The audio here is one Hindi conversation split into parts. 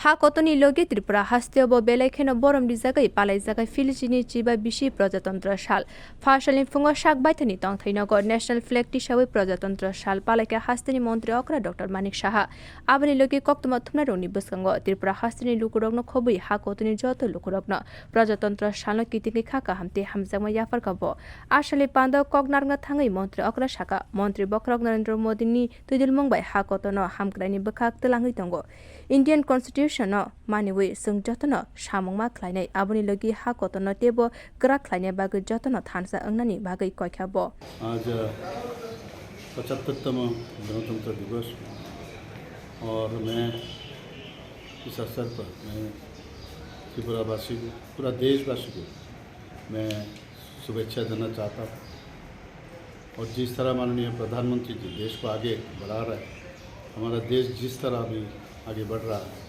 हा कतनी लगे त्रिपुरा हास्ते अब बेलायखेन बरम दिजागै पालायजागै फिलिजिनि चिबा बिसि प्रजातन्त्र साल फासलनि फुङाव साक बायथनि तंथैनगर नेशनल फ्लैग टिसाबै प्रजातन्त्र साल पालायका हास्तेनि मन्त्री अक्रा डॉक्टर मानिक साहा आबनि लगे कक्तमा थुमना रंनि बसकांगो त्रिपुरा हास्तेनि लुकुरगनो खबै हा कतनी जत लुकुरगनो प्रजातन्त्र साल कितिकनि खाका हामते हामजामा याफरकाबो आशले पान्द कगनारंगा थाङै मन्त्री अक्रा साका मन्त्री बखरक नरेन्द्र मोदीनि तुदिल मंबाय हा कतनो हामग्रानि बखाक तलाङै दंगो इंडियन कन्स्टिट्यूशन मानिवे जों जतनो सामंमा ख्लायनाय आबनि लगी हा कतनो टेबो ग्रा ख्लायनाय बागै जतनो थानसा अंगनानि बागै कयखाबो। आज 75वां गणतंत्र दिवस और मैं इस अवसर पर मैं त्रिपुरावासी को पूरा देशवासी को मैं शुभेच्छा देना चाहता हूँ और जिस तरह माननीय प्रधानमंत्री जी देश को आगे बढ़ा रहे हैं, हमारा देश जिस तरह अभी आगे बढ़ रहा है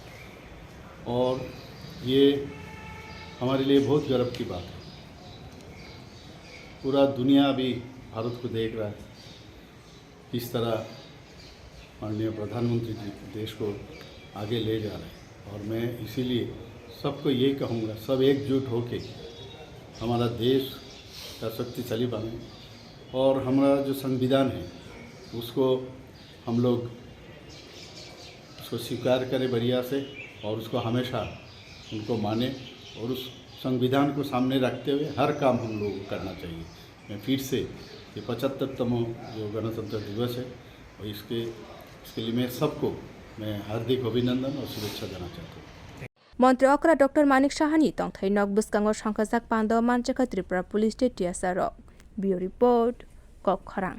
और ये हमारे लिए बहुत गर्व की बात है। पूरा दुनिया अभी भारत को देख रहा है किस तरह माननीय प्रधानमंत्री जी देश को आगे ले जा रहे हैं और मैं इसीलिए सबको ये कहूँगा, सब एकजुट होके हमारा देश का शक्तिशाली बने और हमारा जो संविधान है उसको हम लोग उसको स्वीकार करें बढ़िया से और उसको हमेशा उनको माने और उस संविधान को सामने रखते हुए हर काम हम लोगों को करना चाहिए। मैं फिर से ये 75वां जो गणतंत्र दिवस है और इसके लिए मैं सबको मैं हार्दिक अभिनंदन और शुभेच्छा देना चाहता हूँ। मन्त्री अक्रा डॉक्टर मानिक साहानी तंथै नक बुस्कांगो संखाजाक पान्द मानचका त्रिपुरा पुलिस टियासार ब्यूरो रिपोर्ट कखरां।